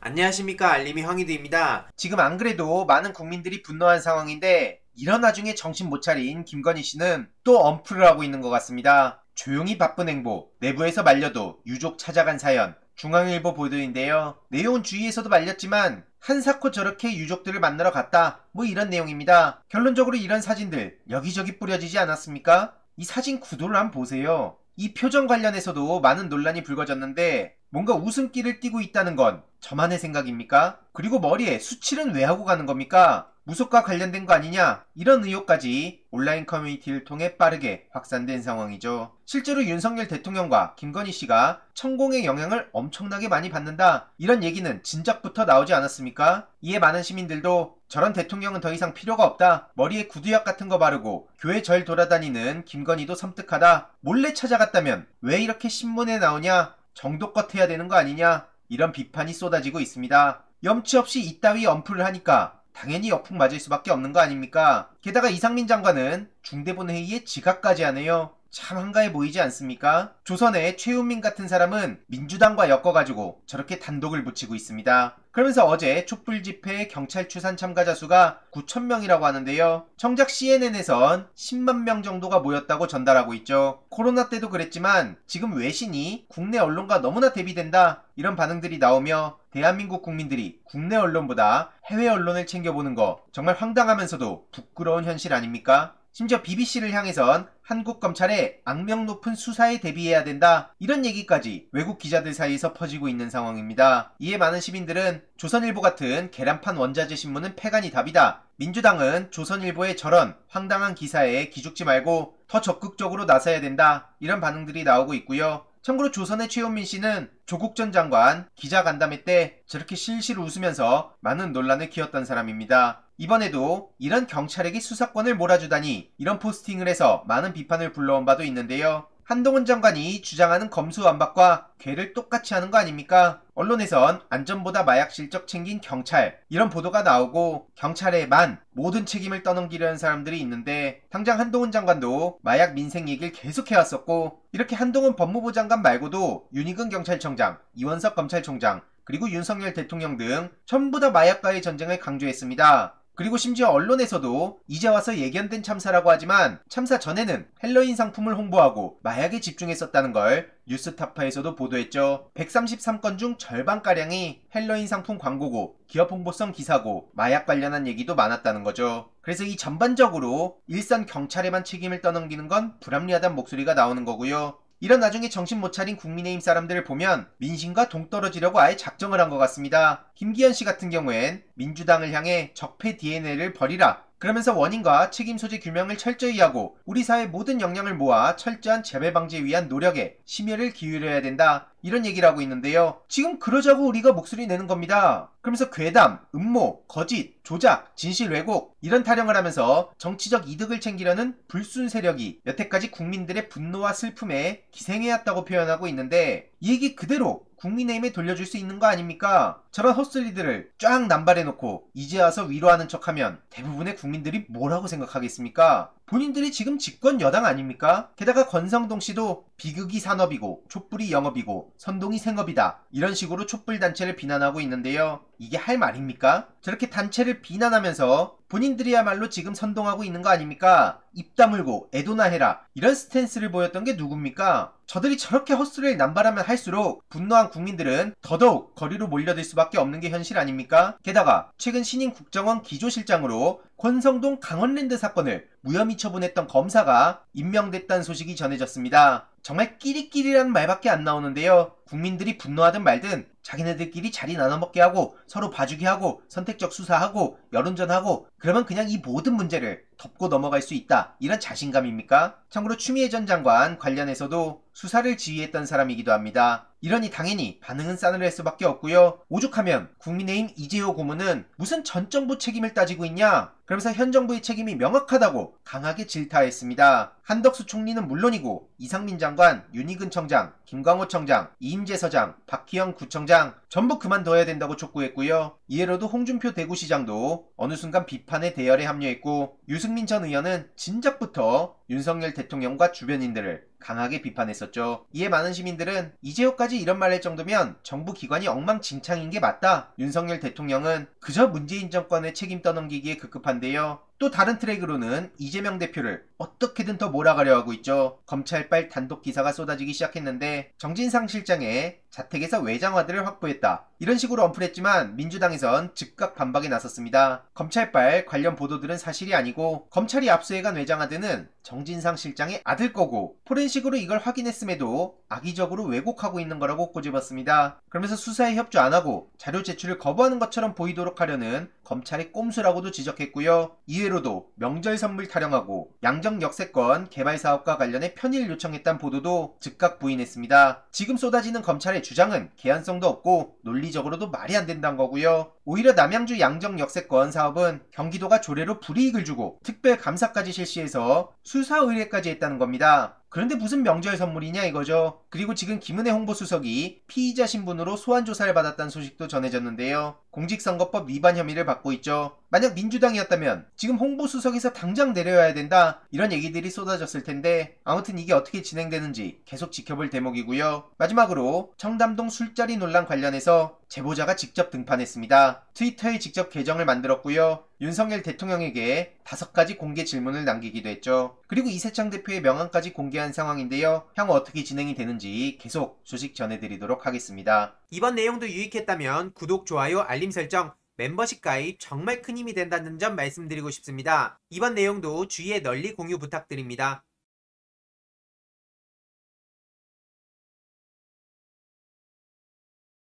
안녕하십니까, 알림이 황희두입니다. 지금 안 그래도 많은 국민들이 분노한 상황인데 이런 와중에 정신 못 차린 김건희 씨는 또 언플을 하고 있는 것 같습니다. 조용히 바쁜 행보, 내부에서 말려도 유족 찾아간 사연, 중앙일보 보도인데요. 내용은 주위에서도 말렸지만 한사코 저렇게 유족들을 만나러 갔다, 뭐 이런 내용입니다. 결론적으로 이런 사진들 여기저기 뿌려지지 않았습니까? 이 사진 구도를 한번 보세요. 이 표정 관련해서도 많은 논란이 불거졌는데 뭔가 웃음기를 띠고 있다는 건 저만의 생각입니까? 그리고 머리에 수칠은 왜 하고 가는 겁니까? 무속과 관련된 거 아니냐? 이런 의혹까지 온라인 커뮤니티를 통해 빠르게 확산된 상황이죠. 실제로 윤석열 대통령과 김건희 씨가 천공의 영향을 엄청나게 많이 받는다, 이런 얘기는 진작부터 나오지 않았습니까? 이에 많은 시민들도 저런 대통령은 더 이상 필요가 없다, 머리에 구두약 같은 거 바르고 교회 절 돌아다니는 김건희도 섬뜩하다, 몰래 찾아갔다면 왜 이렇게 신문에 나오냐, 정도껏 해야 되는 거 아니냐, 이런 비판이 쏟아지고 있습니다. 염치 없이 이따위 언플을 하니까 당연히 역풍 맞을 수밖에 없는 거 아닙니까? 게다가 이상민 장관은 중대본회의에 지각까지 하네요. 참 한가해 보이지 않습니까? 조선의 최훈민 같은 사람은 민주당과 엮어가지고 저렇게 단독을 붙이고 있습니다. 그러면서 어제 촛불 집회의 경찰 추산 참가자 수가 9,000명이라고 하는데요. 정작 CNN에선 10만 명 정도가 모였다고 전달하고 있죠. 코로나 때도 그랬지만 지금 외신이 국내 언론과 너무나 대비된다, 이런 반응들이 나오며 대한민국 국민들이 국내 언론보다 해외 언론을 챙겨보는 거 정말 황당하면서도 부끄러운 현실 아닙니까? 심지어 BBC를 향해선 한국 검찰의 악명 높은 수사에 대비해야 된다, 이런 얘기까지 외국 기자들 사이에서 퍼지고 있는 상황입니다. 이에 많은 시민들은 조선일보 같은 계란판 원자재 신문은 패간이 답이다, 민주당은 조선일보의 저런 황당한 기사에 기죽지 말고 더 적극적으로 나서야 된다, 이런 반응들이 나오고 있고요. 참고로 조선의 최훈민 씨는 조국 전 장관 기자간담회 때 저렇게 실실 웃으면서 많은 논란을 키웠던 사람입니다. 이번에도 이런 경찰에게 수사권을 몰아주다니, 이런 포스팅을 해서 많은 비판을 불러온 바도 있는데요. 한동훈 장관이 주장하는 검수완박과 괴를 똑같이 하는 거 아닙니까? 언론에선 안전보다 마약 실적 챙긴 경찰, 이런 보도가 나오고 경찰에만 모든 책임을 떠넘기려는 사람들이 있는데, 당장 한동훈 장관도 마약 민생 얘기를 계속해왔었고, 이렇게 한동훈 법무부 장관 말고도 윤희근 경찰청장, 이원석 검찰총장, 그리고 윤석열 대통령 등 전부 다 마약과의 전쟁을 강조했습니다. 그리고 심지어 언론에서도 이제 와서 예견된 참사라고 하지만 참사 전에는 헬로윈 상품을 홍보하고 마약에 집중했었다는 걸 뉴스타파에서도 보도했죠. 133건 중 절반가량이 헬로윈 상품 광고고 기업 홍보성 기사고 마약 관련한 얘기도 많았다는 거죠. 그래서 이 전반적으로 일선 경찰에만 책임을 떠넘기는 건 불합리하다는 목소리가 나오는 거고요. 이런 나중에 정신 못 차린 국민의힘 사람들을 보면 민심과 동떨어지려고 아예 작정을 한 것 같습니다. 김기현 씨 같은 경우엔 민주당을 향해 적폐 DNA를 버리라, 그러면서 원인과 책임 소재 규명을 철저히 하고 우리 사회 모든 역량을 모아 철저한 재발 방지에 위한 노력에 심혈을 기울여야 된다, 이런 얘기를 하고 있는데요. 지금 그러자고 우리가 목소리 내는 겁니다. 그러면서 괴담, 음모, 거짓, 조작, 진실 왜곡, 이런 타령을 하면서 정치적 이득을 챙기려는 불순 세력이 여태까지 국민들의 분노와 슬픔에 기생해왔다고 표현하고 있는데, 이 얘기 그대로 국민의힘에 돌려줄 수 있는 거 아닙니까? 저런 헛소리들을 쫙 남발해놓고 이제 와서 위로하는 척하면 대부분의 국민들이 뭐라고 생각하겠습니까? 본인들이 지금 집권 여당 아닙니까? 게다가 권성동 씨도 비극이 산업이고 촛불이 영업이고 선동이 생업이다, 이런 식으로 촛불 단체를 비난하고 있는데요. 이게 할 말입니까? 저렇게 단체를 비난하면서 본인들이야말로 지금 선동하고 있는 거 아닙니까? 입 다물고 애도나 해라, 이런 스탠스를 보였던 게 누굽니까? 저들이 저렇게 헛소리를 남발하면 할수록 분노한 국민들은 더더욱 거리로 몰려들 수밖에 없는 게 현실 아닙니까? 게다가 최근 신임 국정원 기조실장으로 권성동 강원랜드 사건을 무혐의 처분했던 검사가 임명됐다는 소식이 전해졌습니다. 정말 끼리끼리라는 말밖에 안 나오는데요. 국민들이 분노하든 말든 자기네들끼리 자리 나눠먹게 하고 서로 봐주게 하고 선택적 수사하고 여론전하고, 그러면 그냥 이 모든 문제를 덮고 넘어갈 수 있다, 이런 자신감입니까? 참고로 추미애 전 장관 관련해서도 수사를 지휘했던 사람이기도 합니다. 이러니 당연히 반응은 싸늘할 수밖에 없고요. 오죽하면 국민의힘 이재호 고문은 무슨 전 정부 책임을 따지고 있냐, 그러면서 현 정부의 책임이 명확하다고 강하게 질타했습니다. 한덕수 총리는 물론이고 이상민 장관, 윤희근 청장, 김광호 청장, 이임재 서장, 박희영 구청장 전부 그만둬야 된다고 촉구했고요. 이해로도 홍준표 대구시장도 어느 순간 비판의 대열에 합류했고, 유승민 전 의원은 진작부터 윤석열 대통령과 주변인들을 강하게 비판했었죠. 이에 많은 시민들은 이재호까지 이런 말 할 정도면 정부 기관이 엉망진창인 게 맞다. 윤석열 대통령은 그저 문재인 정권의 책임 떠넘기기에 급급한데요. 또 다른 트랙으로는 이재명 대표를 어떻게든 더 몰아가려 하고 있죠. 검찰발 단독 기사가 쏟아지기 시작했는데 정진상 실장의 자택에서 외장하드를 확보했다. 이런 식으로 언플했지만 민주당에선 즉각 반박에 나섰습니다. 검찰발 관련 보도들은 사실이 아니고 검찰이 압수해간 외장하드는 정진상 실장의 아들 거고 포렌식으로 이걸 확인했음에도 악의적으로 왜곡하고 있는 거라고 꼬집었습니다. 그러면서 수사에 협조 안 하고 자료 제출을 거부하는 것처럼 보이도록 하려는 검찰의 꼼수라고도 지적했고요. 이외로도 명절 선물 타령하고 양정 역세권 개발 사업과 관련해 편의를 요청했다는 보도도 즉각 부인했습니다. 지금 쏟아지는 검찰의 주장은 개연성도 없고 논리적으로도 말이 안 된다는 거고요. 오히려 남양주 양정 역세권 사업은 경기도가 조례로 불이익을 주고 특별 감사까지 실시해서 수사 의뢰까지 했다는 겁니다. 그런데 무슨 명절 선물이냐 이거죠. 그리고 지금 김은혜 홍보수석이 피의자 신분으로 소환 조사를 받았다는 소식도 전해졌는데요. 공직선거법 위반 혐의를 받고 있죠. 만약 민주당이었다면 지금 홍보수석에서 당장 내려야 된다 이런 얘기들이 쏟아졌을 텐데 아무튼 이게 어떻게 진행되는지 계속 지켜볼 대목이고요. 마지막으로 청담동 술자리 논란 관련해서 제보자가 직접 등판했습니다. 트위터에 직접 계정을 만들었고요. 윤석열 대통령에게 5가지 공개 질문을 남기기도 했죠. 그리고 이세창 대표의 명함까지 공개한 상황인데요. 향후 어떻게 진행이 되는지 계속 소식 전해드리도록 하겠습니다. 이번 내용도 유익했다면 구독, 좋아요, 알림 설정, 멤버십 가입 정말 큰 힘이 된다는 점 말씀드리고 싶습니다. 이번 내용도 주위에 널리 공유 부탁드립니다.